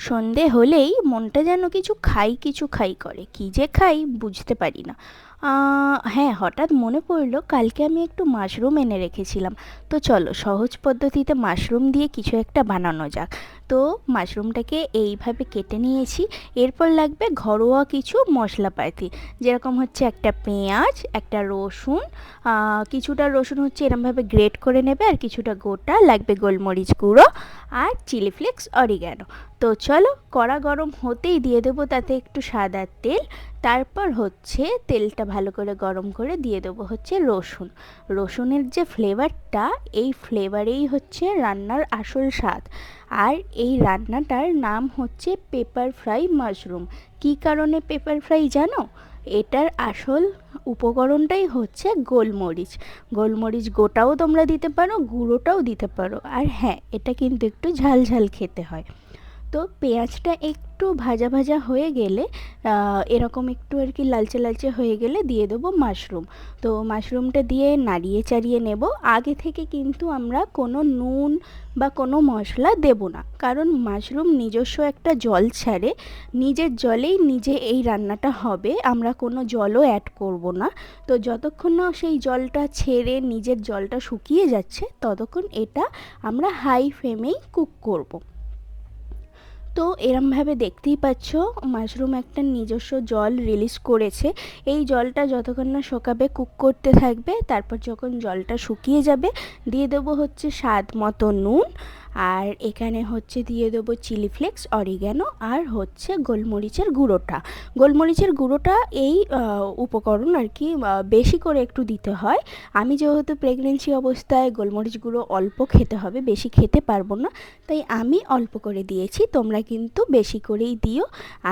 সন্ধে হলেই মনটা যেন কিছু খাই কিছু খাই করে, কী যে খাই বুঝতে পারি না। হ্যাঁ, হঠাৎ মনে পড়লো কালকে আমি একটু মাশরুম এনে রেখেছিলাম। তো চলো সহজ পদ্ধতিতে মাশরুম দিয়ে কিছু একটা বানানো যাক। তো মাশরুমটাকে এইভাবে কেটে নিয়েছি। এরপর লাগবে ঘরোয়া কিছু মশলাপাতি, যেরকম হচ্ছে একটা পেঁয়াজ, একটা রসুন, কিছুটা রসুন হচ্ছে এরমভাবে গ্রেট করে নেবে, আর কিছুটা গোটা লাগবে গোলমরিচ গুঁড়ো, আর চিলি ফ্লেক্স, অরিগ্যানো। তো চলো, কড়া গরম হতেই দিয়ে দেবো তাতে একটু সাদা তেল। তারপর হচ্ছে তেলটা ভালো করে গরম করে দিয়ে দেবো হচ্ছে রসুন। রসুনের যে ফ্লেভারটা, এই ফ্লেভারেই হচ্ছে রান্নার আসল স্বাদ। আর এই রান্নাটার নাম হচ্ছে পেপার ফ্রাই মাশরুম। কী কারণে পেপার ফ্রাই জানো? এটার আসল উপকরণটাই হচ্ছে গোলমরিচ। গোলমরিচ গোটাও তোমরা দিতে পারো, গুঁড়োটাও দিতে পারো, আর হ্যাঁ, এটা কিন্তু একটু ঝাল ঝাল খেতে হয়। তো পেঁয়াজটা একটু ভাজা ভাজা হয়ে গেলে, এরকম একটু আর কি লালচে লালচে হয়ে গেলে দিয়ে দেবো মাশরুম। তো মাশরুমটা দিয়ে নাড়িয়ে চাড়িয়ে নেব। আগে থেকে কিন্তু আমরা কোনো নুন বা কোনো মশলা দেব না, কারণ মাশরুম নিজস্ব একটা জল ছাড়ে। নিজের জলেই নিজে এই রান্নাটা হবে, আমরা কোনো জলও অ্যাড করব না। তো যতক্ষণ না সেই জলটা ছেড়ে নিজের জলটা শুকিয়ে যাচ্ছে, ততক্ষণ এটা আমরা হাই ফ্লেমেই কুক করব। তো এরমভাবে দেখতেই পাচ্ছ মাশরুম একটা নিজস্ব জল রিলিজ করেছে। এই জলটা যতক্ষণ না শুকাবে কুক করতে থাকবে। তারপর যখন জলটা শুকিয়ে যাবে, দিয়ে দেবো হচ্ছে স্বাদ মতো নুন, আর এখানে হচ্ছে দিয়ে দেবো চিলি ফ্লেক্স, অরিগ্যানো, আর হচ্ছে গোলমরিচের গুঁড়োটা। গোলমরিচের গুঁড়োটা এই উপকরণ আর কি বেশি করে একটু দিতে হয়। আমি যেহেতু প্রেগনেন্সি অবস্থায় গোলমরিচ গুঁড়ো অল্প খেতে হবে, বেশি খেতে পারবো না, তাই আমি অল্প করে দিয়েছি। তোমরা কিন্তু বেশি করেই দিও।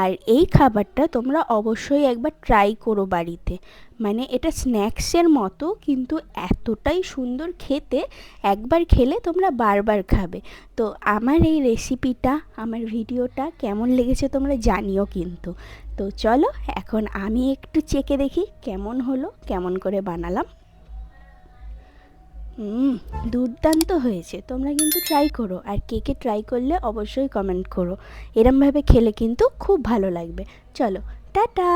আর এই খাবারটা তোমরা অবশ্যই একবার ট্রাই করো বাড়িতে। মানে এটা স্ন্যাক্সের মতো, কিন্তু এতটাই সুন্দর খেতে, একবার খেলে তোমরা বারবার খাবে। তো আমার এই রেসিপিটা, আমার ভিডিওটা কেমন লেগেছে তোমরা জানিও কিন্তু। তো চলো, এখন আমি একটু চেখে দেখি কেমন হলো, কেমন করে বানালাম। দুর্দান্ত হয়েছে। তোমরা কিন্তু ট্রাই করো, আর কে কে ট্রাই করলে অবশ্যই কমেন্ট করো। এরমভাবে খেলে কিন্তু খুব ভালো লাগবে। চলো, টাটা।